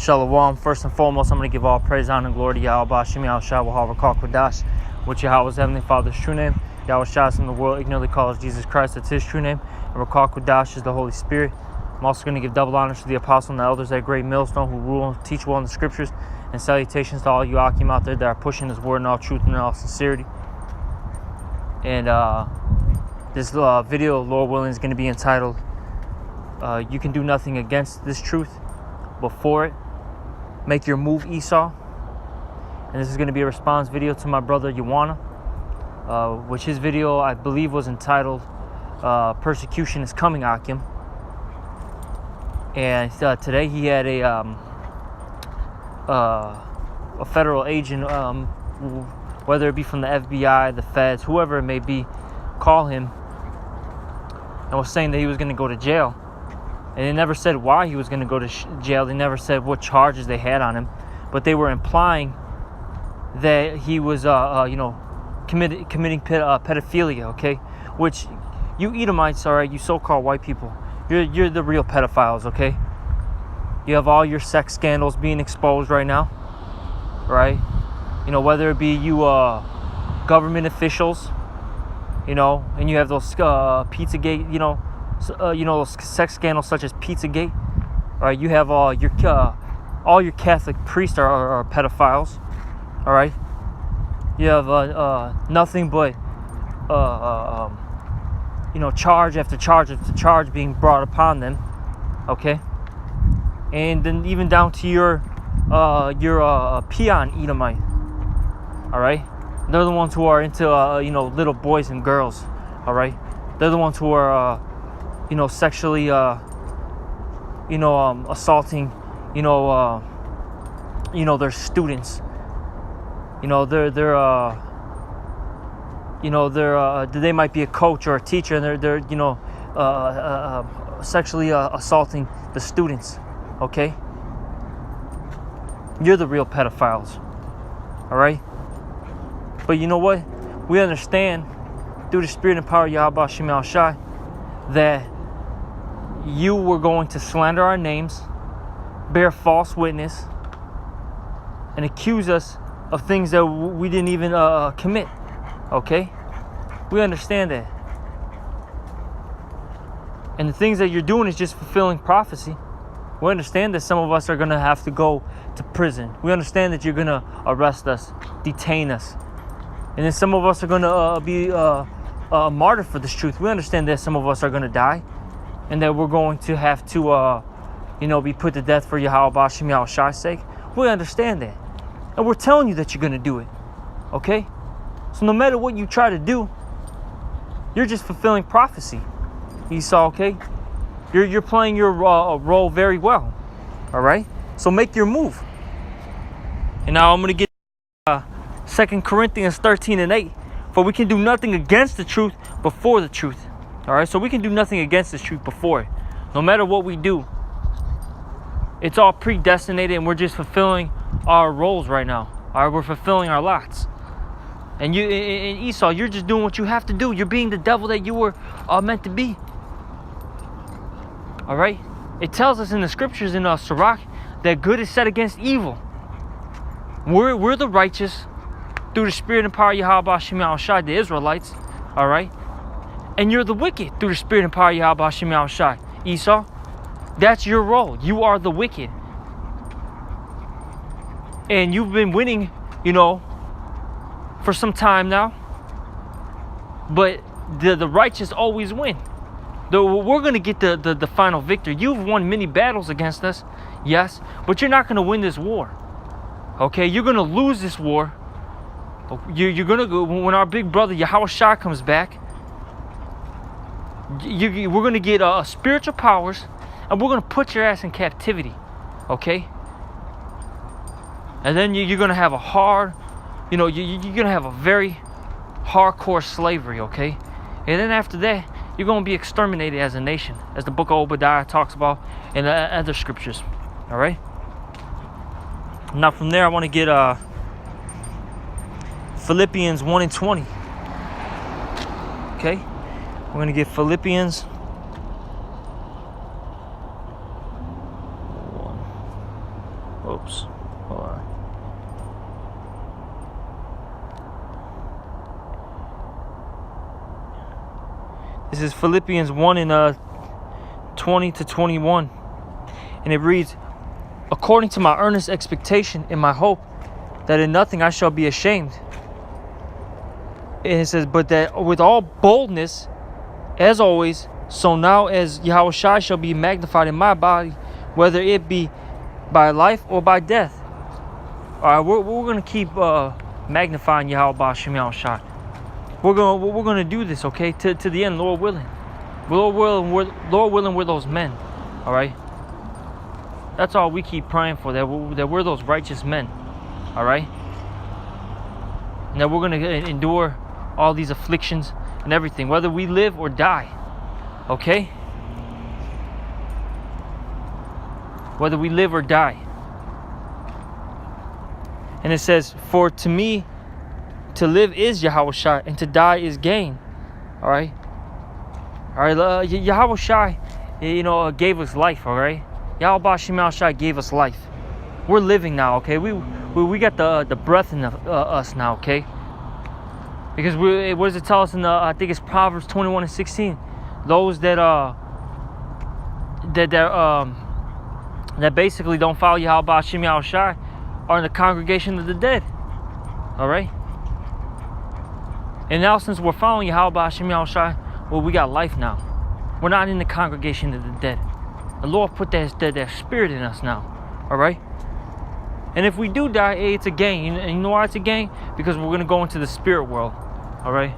Shalom. First and foremost, I'm going to give all praise, honor, and glory to Yahweh Bashim Yahushua Wahava Kodash, which Yahweh's Heavenly Father's true name. Yahweh Shas in the world ignorantly calls Jesus Christ, that's his true name. And Rakah Kodash is the Holy Spirit. I'm also going to give double honors to the apostles and the elders at Great Millstone who rule and teach well in the scriptures. And salutations to all you Akim out there that are pushing this word in all truth and in all sincerity. And this video, Lord willing, is going to be entitled, You Can Do Nothing Against This Truth. Before it, make your move, Esau. And this is going to be a response video to my brother Yawana, which his video I believe was entitled Persecution is Coming, Akim. And today he had a federal agent, whether it be from the FBI, the feds, whoever it may be, call him and was saying that he was going to go to jail. And they never said why he was going to go to jail. They never said what charges they had on him. But they were implying that he was, committing pedophilia, okay? Which, you Edomites, all right, you so-called white people, you're the real pedophiles, okay? You have all your sex scandals being exposed right now, right? You know, whether it be you government officials, you know, and you have those Pizzagate, those sex scandals such as Pizzagate. All right, you have all your Catholic priests are pedophiles. All right, you have nothing but charge after charge after charge being brought upon them. Okay, and then even down to your peon Edomite. All right, they're the ones who are into little boys and girls. All right, they're the ones who are sexually, assaulting, their students. They might be a coach or a teacher, and they're sexually assaulting the students. Okay, you're the real pedophiles. All right, but you know what? We understand through the spirit and power of Yahweh Shema Shai that you were going to slander our names, bear false witness, and accuse us of things that we didn't even commit. Okay? We understand that. And the things that you're doing is just fulfilling prophecy. We understand that some of us are going to have to go to prison. We understand that you're going to arrest us, detain us. And then some of us are going to be martyred for this truth. We understand that some of us are going to die. And that we're going to have to, be put to death for Yahweh Bashim Yahushua's sake. We understand that. And we're telling you that you're going to do it. Okay? So no matter what you try to do, you're just fulfilling prophecy. Esau, okay? You're playing your role very well. All right? So make your move. And now I'm going to get 2 Corinthians 13:8. For we can do nothing against the truth before the truth. All right, so we can do nothing against this truth before it. No matter what we do, it's all predestinated, and we're just fulfilling our roles right now. All right, we're fulfilling our lots. And you, in Esau, you're just doing what you have to do. You're being the devil that you were meant to be. All right, it tells us in the scriptures in Sirach that good is set against evil. We're the righteous through the spirit and power of Yahweh Shema Shai, the Israelites. All right. And you're the wicked through the spirit and power of Yahweh Shema Shai. Esau, that's your role. You are the wicked. And you've been winning, for some time now. But the righteous always win. We're going to get the final victory. You've won many battles against us, yes, but you're not going to win this war. Okay, you're going to lose this war. You're going to go, when our big brother Yahweh Shai comes back, we're going to get spiritual powers, and we're going to put your ass in captivity, okay? And then you're going to have a hard, you're going to have a very hardcore slavery, okay? And then after that, you're going to be exterminated as a nation, as the book of Obadiah talks about in other scriptures, all right? Now from there, I want to get Philippians 1:20, okay? We're going to get Philippians 1. Oops. Hold on. This is Philippians 1 and 20 to 21. And it reads, according to my earnest expectation and my hope, that in nothing I shall be ashamed. And it says, but that with all boldness, as always, so now as Yahushua shall be magnified in my body, whether it be by life or by death. All right, we're going to keep magnifying Yahweh Shem Yahushua. We're gonna do this, okay, to the end, Lord willing. Lord willing, we're those men, all right. That's all we keep praying for, that we're those righteous men, all right. And that we're gonna endure all these afflictions and everything, whether we live or die, okay. Whether we live or die. And it says, for to me, to live is Yahushua, and to die is gain. All right. Yahushua, gave us life. All right. Yahweh Shem Yahushua gave us life. We're living now. Okay. We got the breath in us now. Okay. Because what does it tell us in I think it's Proverbs 21 and 16? Those that basically don't follow Yahweh Shem Yahushua are in the congregation of the dead. All right. And now since we're following Yahweh Shem Yahushua, well, we got life now. We're not in the congregation of the dead. The Lord put that spirit in us now. All right? And if we do die, hey, it's a gain. And you know why it's a gain? Because we're going to go into the spirit world. All right?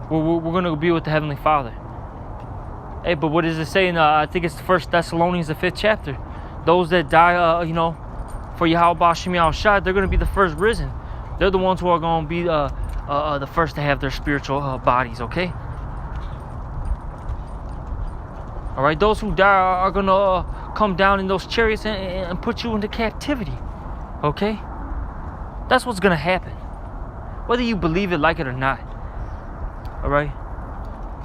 We're going to be with the Heavenly Father. Hey, but what does it say in, I think it's 1 Thessalonians, the 5th chapter. Those that die, for Yahweh Shem Yahushua, they're going to be the first risen. They're the ones who are going to be the first to have their spiritual bodies, okay? All right, those who die are going to come down in those chariots and put you into captivity, okay? That's what's going to happen, whether you believe it, like it or not, all right?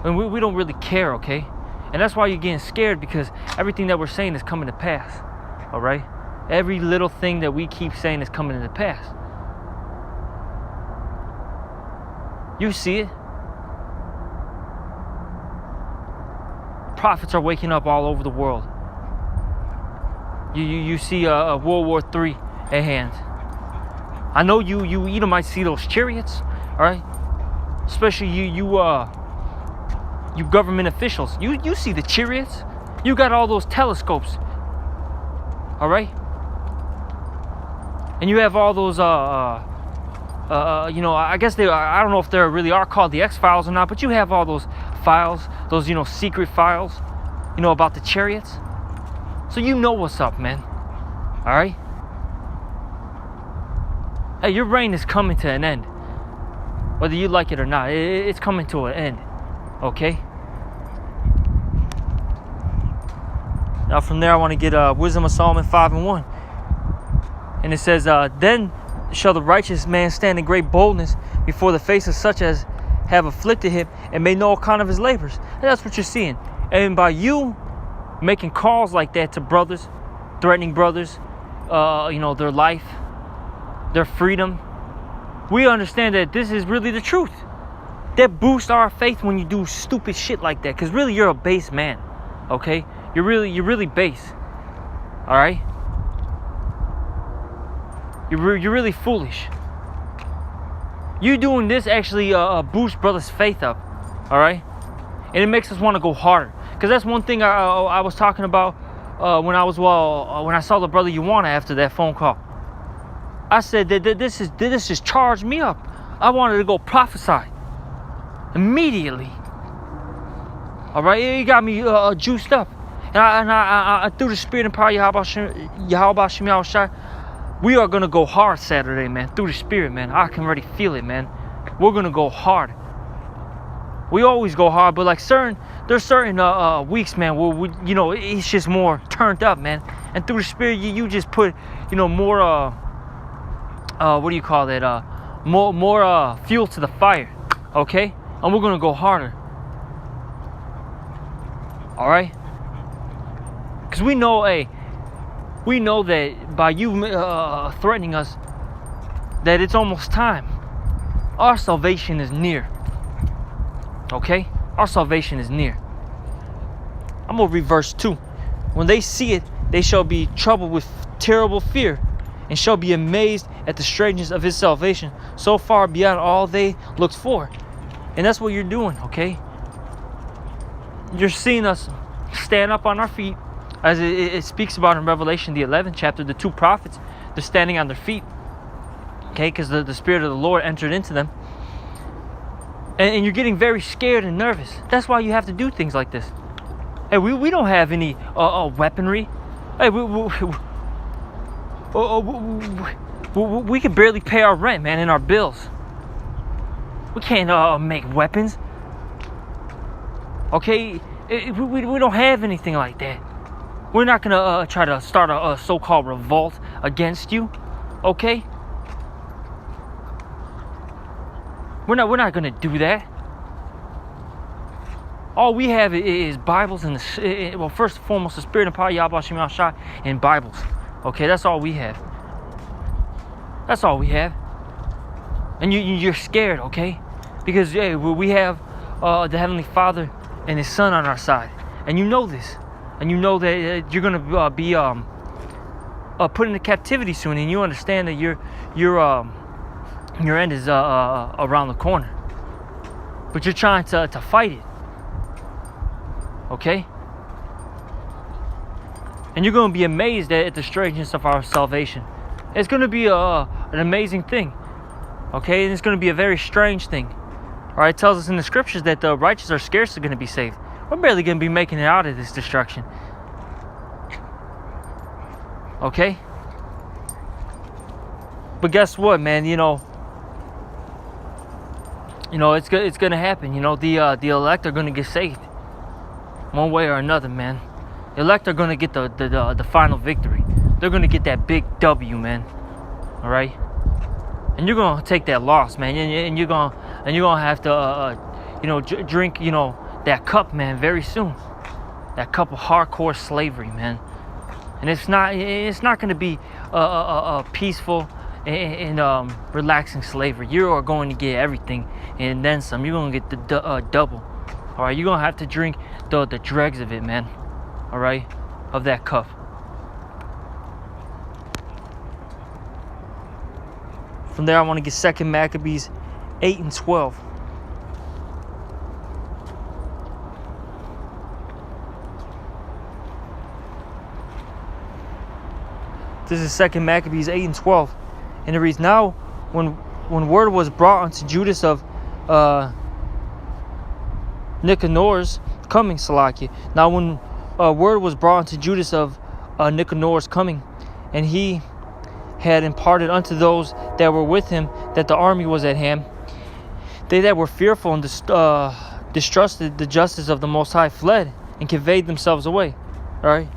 And we don't really care, okay? And that's why you're getting scared, because everything that we're saying is coming to pass, all right? Every little thing that we keep saying is coming to pass. You see it. Prophets are waking up all over the world. You see World War III at hand. I know you Edomites see those chariots, all right? Especially you government officials. You see the chariots. You got all those telescopes, all right? And you have all those I guess I don't know if they really are called the X-Files or not, but you have all those files, those, secret files, about the chariots. So you know what's up, man. All right? Hey, your reign is coming to an end. Whether you like it or not, it's coming to an end. Okay? Now from there, I want to get Wisdom of Solomon 5 and 1. And it says, then shall the righteous man stand in great boldness before the face of such as have afflicted him, and made no account of his labors. And that's what you're seeing. And by you making calls like that to brothers, threatening brothers, their life, their freedom, we understand that this is really the truth. That boosts our faith when you do stupid shit like that, because really you're a base man. Okay? You're really base. All right? You're really foolish. You doing this actually boosts brothers' faith up, all right? And it makes us want to go harder. Because that's one thing I was talking about when I saw the brother Yuana after that phone call. I said that this just charged me up. I wanted to go prophesy immediately. All right, it got me juiced up. And I through the spirit and power of Yahweh Shem Yahushua, we are going to go hard Saturday, man. Through the spirit, man. I can already feel it, man. We're going to go hard. We always go hard, but there's certain weeks, man, where it's just more turned up, man. And through the spirit, you just put, more, what do you call that? More fuel to the fire, okay? And we're going to go harder. All right? Because we know, hey, We know that by you threatening us, that it's almost time. Our salvation is near. Okay? Our salvation is near. I'm going to read verse 2. When they see it, they shall be troubled with terrible fear, and shall be amazed at the strangeness of his salvation, so far beyond all they looked for. And that's what you're doing, okay? You're seeing us stand up on our feet, as it speaks about in Revelation, the 11th chapter. The 2 prophets, they're standing on their feet, okay? Because the Spirit of the Lord entered into them. And you're getting very scared and nervous. That's why you have to do things like this. Hey, we don't have any weaponry. Hey, we can barely pay our rent, man, and our bills. We can't make weapons. Okay, we don't have anything like that. We're not gonna try to start a so-called revolt against you. Okay? We're not gonna do that. All we have is Bibles and well, first and foremost, the Spirit and power, Yahweh Shem Shai, and Bibles. Okay, that's all we have. That's all we have. And you're scared, okay? Because we have the Heavenly Father and His Son on our side, and you know this, and you know that you're gonna be put into captivity soon, and you understand that your end is around the corner, but you're trying to fight it. Okay? And you're going to be amazed at the strangeness of our salvation. It's going to be an amazing thing. Okay? And it's going to be a very strange thing. Alright? It tells us in the scriptures that the righteous are scarcely going to be saved. We're barely going to be making it out of this destruction. Okay? But guess what, man? You know it's going to happen. The elect are going to get saved. One way or another, man. The elect are going to get the final victory. They're going to get that big W, man. All right? And you're going to take that loss, man. And you're going to have to drink, that cup, man, very soon. That cup of hardcore slavery, man. And it's not going to be a peaceful and relaxing slavery. You are going to get everything and then some. You're going to get the double. All right, you're going to have to drink the dregs of it, man. All right, of that cup. From there, I want to get 2 Maccabees 8 and 12. This is 2 Maccabees 8 and 12. And it reads, now when word was brought unto Judas of Nicanor's coming, Salakia. Now when word was brought unto Judas of Nicanor's coming, and he had imparted unto those that were with him that the army was at hand, they that were fearful and distrusted the justice of the Most High fled and conveyed themselves away. All right,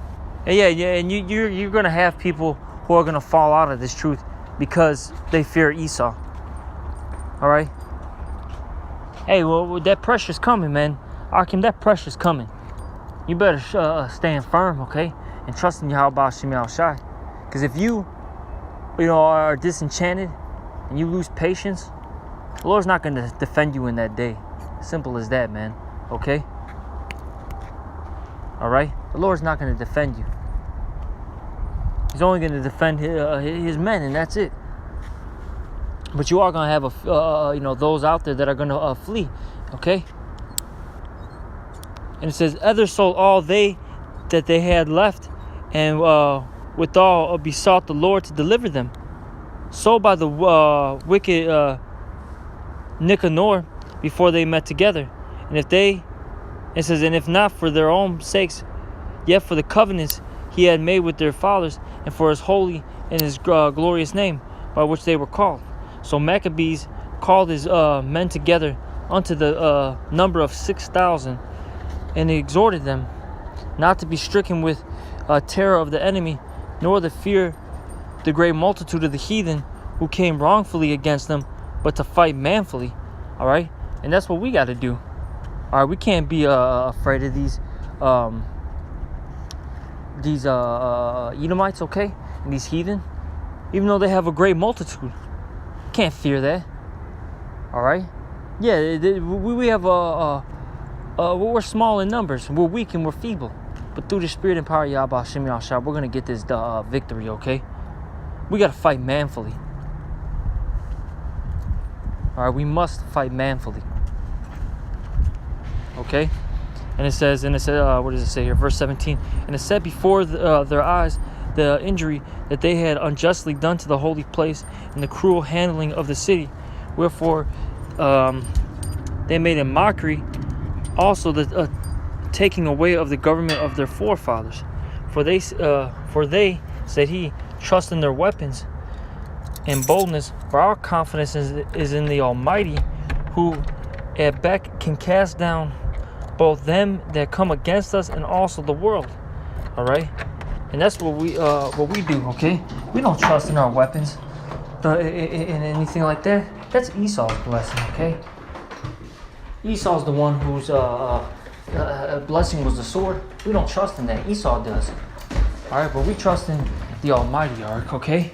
and and you're gonna have people who are gonna fall out of this truth because they fear Esau. All right. Hey, well, that pressure's coming, man. Akim, that pressure's coming. You better stand firm, okay? And trust in Yahweh Shem Shai. Because if you are disenchanted and you lose patience, the Lord's not going to defend you in that day. Simple as that, man. Okay? All right? The Lord's not going to defend you. He's only going to defend his men, and that's it. But you are going to have those out there that are going to flee, okay? And it says, others sold all they that they had left, and withal besought the Lord to deliver them. So by the wicked Nicanor before they met together. And it says, and if not for their own sakes, yet for the covenants he had made with their fathers, and for his holy and his glorious name, by which they were called. So Maccabees called his men together unto the number of 6,000, and he exhorted them not to be stricken with terror of the enemy, nor the fear the great multitude of the heathen who came wrongfully against them, but to fight manfully. All right, and that's what we got to do. All right, we can't be afraid of these Edomites, okay, and these heathen, even though they have a great multitude, can't fear that. All right, yeah, we have we're small in numbers, we're weak and we're feeble, but through the Spirit and power of Yahweh Hashem Yahshua, we're gonna get this victory. Okay, we gotta fight manfully. All right, we must fight manfully. Okay, and it says, what does it say here? Verse 17. And it said before their eyes the injury that they had unjustly done to the holy place and the cruel handling of the city. Wherefore they made a mockery also the taking away of the government of their forefathers. For they said he, trust in their weapons and boldness, for our confidence is in the Almighty, who at back can cast down both them that come against us and also the world. All right, and that's what we do. Okay, we don't trust in our weapons, in anything like that. That's Esau's blessing. Okay, Esau's the one whose blessing was the sword. We don't trust in that. Esau does. All right, but we trust in the Almighty, okay,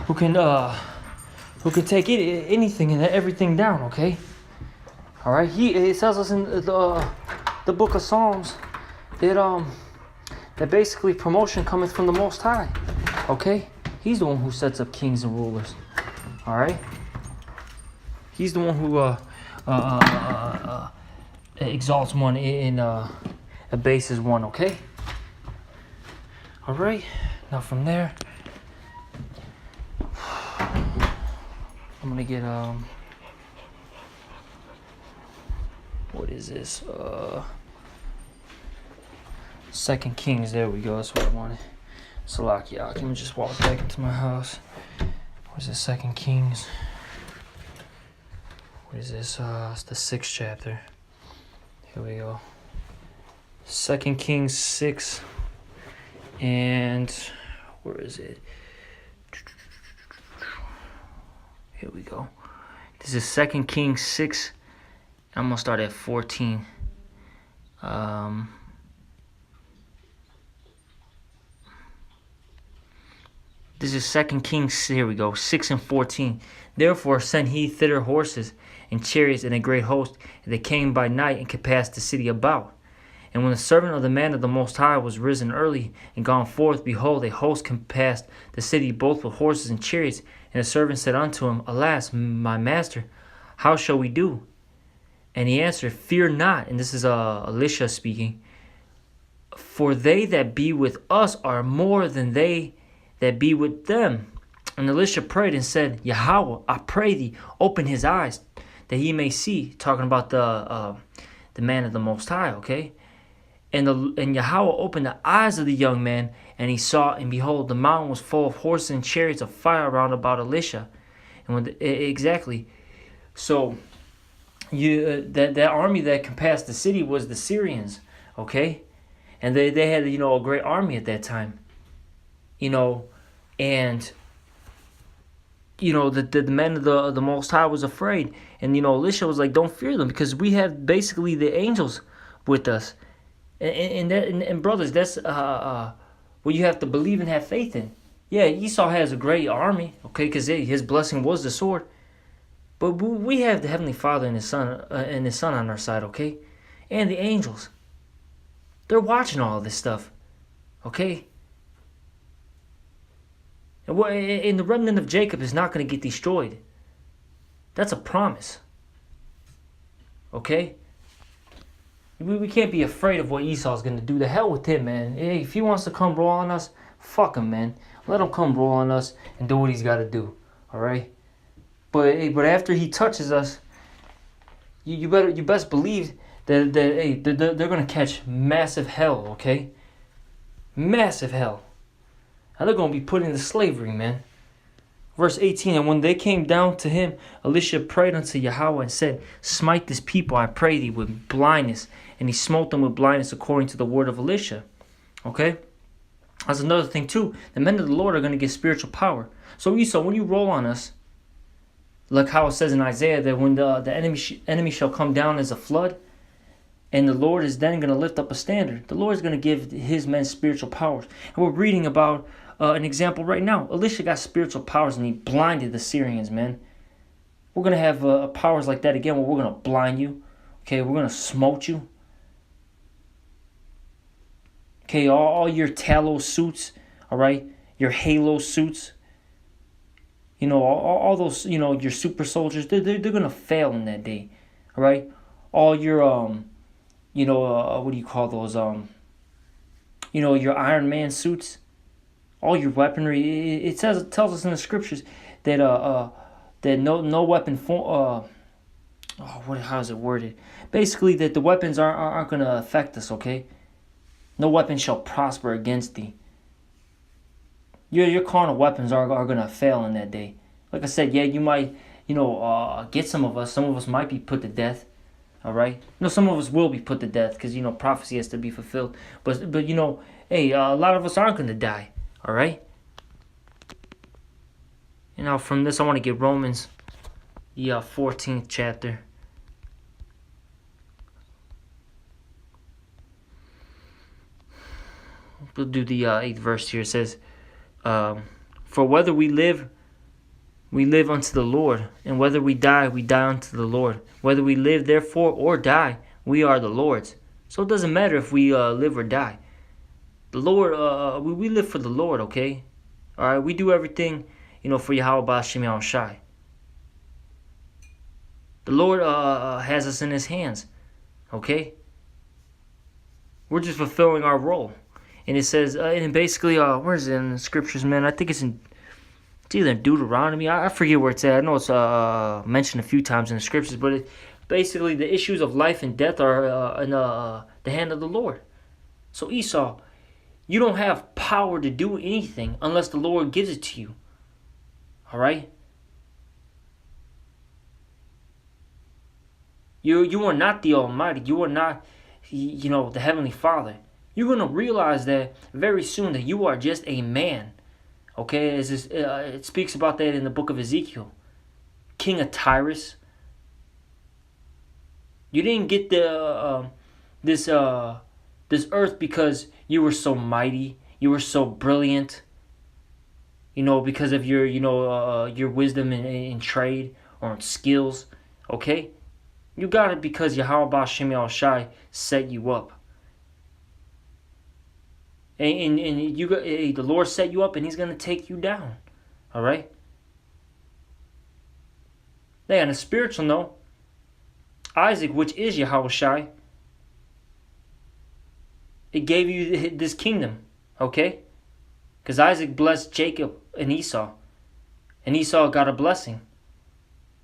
who can take anything and everything down. Okay. All right, it tells us in the book of Psalms that basically promotion cometh from the Most High. Okay, He's the one who sets up kings and rulers. All right, He's the one who exalts one and abases one. Okay. All right. Now from there, I'm gonna get what is this? 2 Kings. There we go. That's what I wanted. Salakia. Let me just walk back into my house. Where's this? 2 Kings. What is this? It's the 6th chapter. Here we go. 2 Kings 6. And where is it? Here we go. This is 2 Kings 6. I'm going to start at 14. This is 2 Kings, here we go, 6 and 14. Therefore sent he thither horses and chariots and a great host, and they came by night and compassed the city about. And when the servant of the man of the Most High was risen early and gone forth, behold, a host compassed the city both with horses and chariots. And the servant said unto him, Alas, my master, how shall we do? And he answered, Fear not. And this is Elisha speaking. For they that be with us are more than they that be with them. And Elisha prayed and said, Yahweh, I pray thee, open his eyes, that he may see. Talking about the man of the Most High, okay? And Yahweh opened the eyes of the young man, and he saw, and behold, the mountain was full of horses and chariots of fire round about Elisha. And exactly. So that army that compassed the city was the Syrians, okay? And they had a great army at that time. And the men of the Most High was afraid. And Elisha was like, don't fear them, because we have basically the angels with us. And brothers, that's what you have to believe and have faith in. Yeah, Esau has a great army, okay, because his blessing was the sword. But we have the Heavenly Father and His Son on our side, okay, and the angels. They're watching all of this stuff, okay. And the remnant of Jacob is not going to get destroyed. That's a promise, okay. We can't be afraid of what Esau's going to do. The hell with him, man. Hey, if he wants to come roll on us, fuck him, man. Let him come roll on us and do what he's got to do. All right? But after he touches us, you best believe that they're going to catch massive hell, okay? Massive hell. And they're going to be put into slavery, man. Verse 18, and when they came down to him, Elisha prayed unto Yahweh and said, Smite this people, I pray thee, with blindness. And he smote them with blindness according to the word of Elisha. Okay? That's another thing too. The men of the Lord are going to get spiritual power. So Esau, when you roll on us, like how it says in Isaiah that when the enemy shall come down as a flood, And the Lord is then going to lift up a standard. The Lord is going to give his men spiritual powers. And we're reading about an example right now. Elisha got spiritual powers and he blinded the Syrians, man. We're going to have powers like that again where we're going to blind you. Okay, we're going to smote you. Okay, all your Talos suits, all right? Your Halo suits. You know, all those, you know, your super soldiers, they're going to fail in that day, all right? All your, what do you call those, your Iron Man suits, all your weaponry. It tells us in the scriptures that that no weapon how is it worded? Basically, that the weapons aren't going to affect us. Okay, no weapon shall prosper against thee. Your carnal weapons are going to fail in that day. Like I said, yeah, you might get some of us. Some of us might be put to death. All right. Some of us will be put to death because prophecy has to be fulfilled. But hey, a lot of us aren't going to die. All right. From this, I want to get Romans, the 14th chapter. We'll do the 8th verse here. It says, "For whether we live unto the Lord, and whether we die unto the Lord. Whether we live, therefore, or die, we are the Lord's." So it doesn't matter if we live or die. The Lord, we live for the Lord, okay? All right, we do everything, for Yahweh B'Shem Yahushai. The Lord has us in His hands, okay? We're just fulfilling our role. And it says, and basically, where is it in the scriptures, man? I think it's either in Deuteronomy. I forget where it's at. I know it's mentioned a few times in the scriptures, but basically the issues of life and death are in the hand of the Lord. So Esau, you don't have power to do anything unless the Lord gives it to you. All right? You are not the Almighty. You are not, the Heavenly Father. You're going to realize that very soon that you are just a man. Okay, it speaks about that in the book of Ezekiel. King of Tyrus. You didn't get this earth because you were so mighty. You were so brilliant. Because of your wisdom in trade or in skills. Okay, you got it because Yahweh B'Shem Yahushai set you up. And the Lord set you up, and He's going to take you down. All right? Now, on a spiritual note, Isaac, which is Yahushai, it gave you this kingdom. Okay? Because Isaac blessed Jacob and Esau. And Esau got a blessing.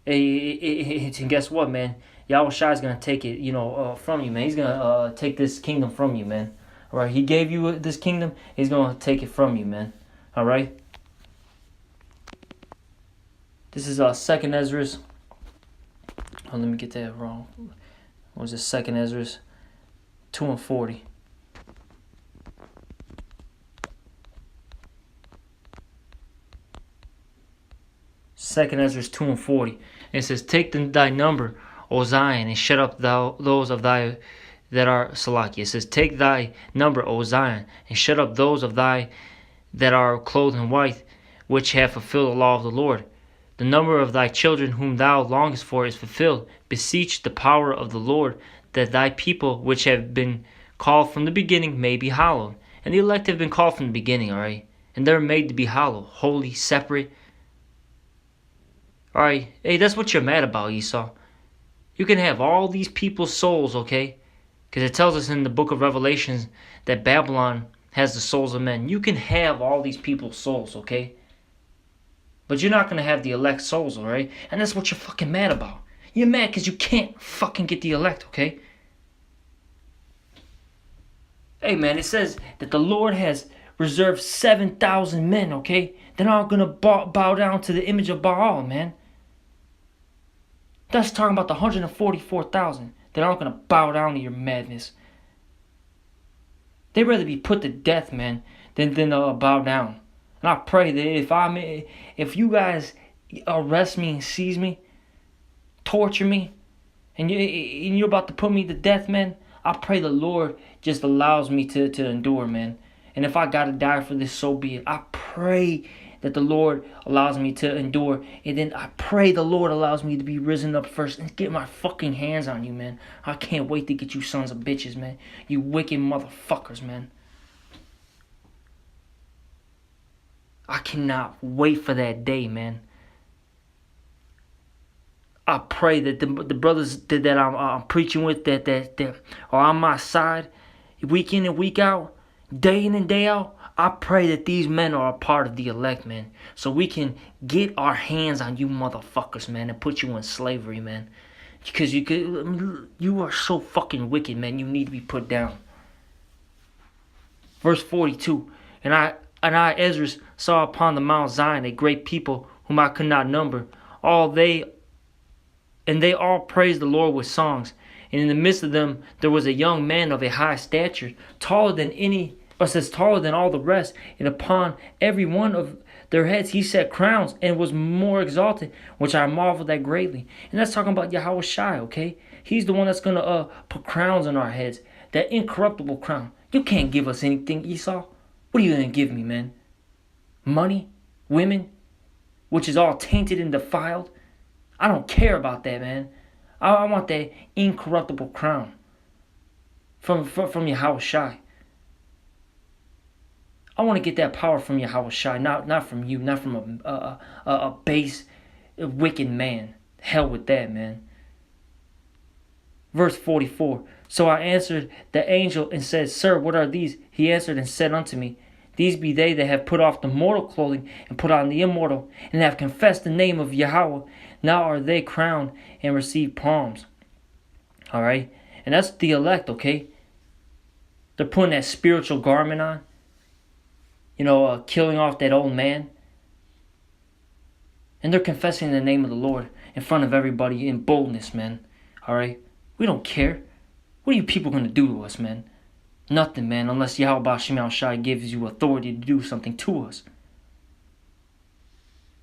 And guess what, man? Yahushai is going to take it, from you, man. He's going to take this kingdom from you, man. All right, He gave you this kingdom. He's going to take it from you, man. All right. This is 2nd Ezra. Oh, let me get that wrong. What was it? 2nd Ezra 2:40. 2nd Ezra 2:40. It says, "Take thy number, O Zion, and shut up those of thy that are Salakia." It says, "Take thy number, O Zion, and shut up those of thy that are clothed in white, which have fulfilled the law of the Lord. The number of thy children whom thou longest for is fulfilled. Beseech the power of the Lord, that thy people which have been called from the beginning may be hallowed." And the elect have been called from the beginning, all right? And they're made to be hallowed, holy, separate. All right, hey, that's what you're mad about, Esau. You can have all these people's souls, okay? Because it tells us in the book of Revelations that Babylon has the souls of men. You can have all these people's souls, okay? But you're not going to have the elect souls, all right? And that's what you're fucking mad about. You're mad because you can't fucking get the elect, okay? Hey, man, it says that the Lord has reserved 7,000 men, okay? They're not going to bow down to the image of Baal, man. That's talking about the 144,000 that aren't going to bow down to your madness. They'd rather be put to death, man, than bow down. And I pray that if you guys arrest me and seize me, torture me, and you're about to put me to death, man, I pray the Lord just allows me to endure, man. And if I gotta die for this, so be it. I pray that the Lord allows me to endure. And then I pray the Lord allows me to be risen up first and get my fucking hands on you, man. I can't wait to get you sons of bitches, man. You wicked motherfuckers, man. I cannot wait for that day, man. I pray that the brothers that I'm preaching with that are on my side, week in and week out, day in and day out. I pray that these men are a part of the elect, man, so we can get our hands on you motherfuckers, man, and put you in slavery, man. Because you are so fucking wicked, man. You need to be put down. Verse 42. And I, Ezra, saw upon the Mount Zion a great people whom I could not number. And they all praised the Lord with songs. And in the midst of them there was a young man of a high stature, taller than all the rest. And upon every one of their heads he set crowns, and was more exalted, which I marveled at greatly. And that's talking about Yahweh Shai, okay? He's the one that's going to put crowns on our heads. That incorruptible crown. You can't give us anything, Esau. What are you going to give me, man? Money? Women? Which is all tainted and defiled? I don't care about that, man. I want that incorruptible crown from Yahweh Shai. I want to get that power from Yahweh Shai, not from you, not from a base, wicked man. Hell with that, man. Verse 44. So I answered the angel and said, Sir, what are these? He answered and said unto me, These be they that have put off the mortal clothing and put on the immortal, and have confessed the name of Yahweh. Now are they crowned and receive palms. Alright? And that's the elect, okay? They're putting that spiritual garment on. Killing off that old man. And they're confessing the name of the Lord in front of everybody in boldness, man. Alright? We don't care. What are you people going to do to us, man? Nothing, man, unless Yahweh Shemel Shai gives you authority to do something to us.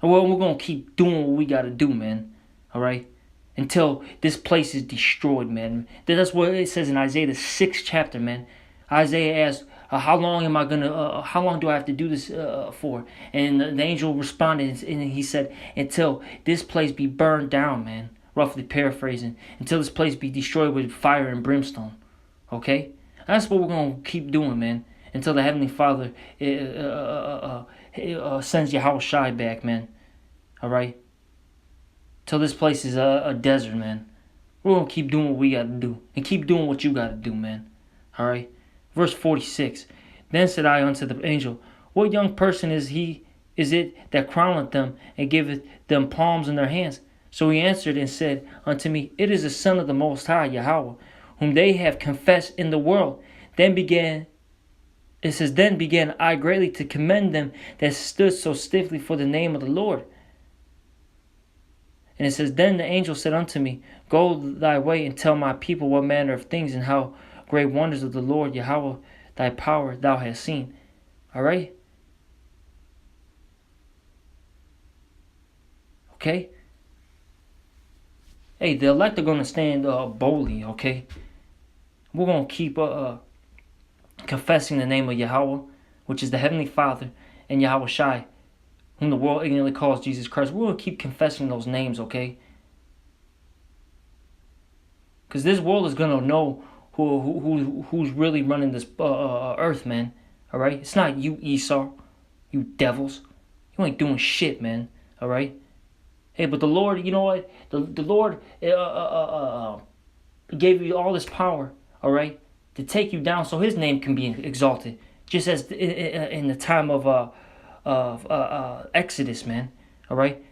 Well, we're going to keep doing what we got to do, man. Alright? Until this place is destroyed, man. That's what it says in Isaiah, the 6th chapter, man. Isaiah asks, how long do I have to do this for? And the angel responded, and he said, until this place be burned down, man. Roughly paraphrasing. Until this place be destroyed with fire and brimstone. Okay? That's what we're going to keep doing, man. Until the Heavenly Father sends Yahweh Shai back, man. Alright? Till this place is a desert, man. We're going to keep doing what we got to do. And keep doing what you got to do, man. Alright? Verse 46. Then said I unto the angel, What young person is it that crowneth them, and giveth them palms in their hands? So he answered and said unto me, It is the Son of the Most High, Yahweh, whom they have confessed in the world. Then began I greatly to commend them that stood so stiffly for the name of the Lord. And it says, Then the angel said unto me, Go thy way and tell my people what manner of things and how great wonders of the Lord Yahweh thy power thou hast seen. Alright? Okay? Hey, the elect are going to stand boldly, okay? We're going to keep confessing the name of Yahweh, which is the Heavenly Father, and Yahweh Shai, whom the world ignorantly calls Jesus Christ. We're going to keep confessing those names, okay? Because this world is going to know who's really running this earth, man. Alright? It's not you, Esau. You devils. You ain't doing shit, man. Alright? Hey, but the Lord, you know what? The Lord gave you all this power, alright? To take you down so his name can be exalted. Just as in the time of Exodus, man. Alright?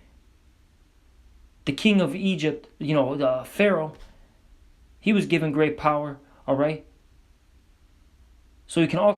The king of Egypt, the Pharaoh, he was given great power, alright? So he can also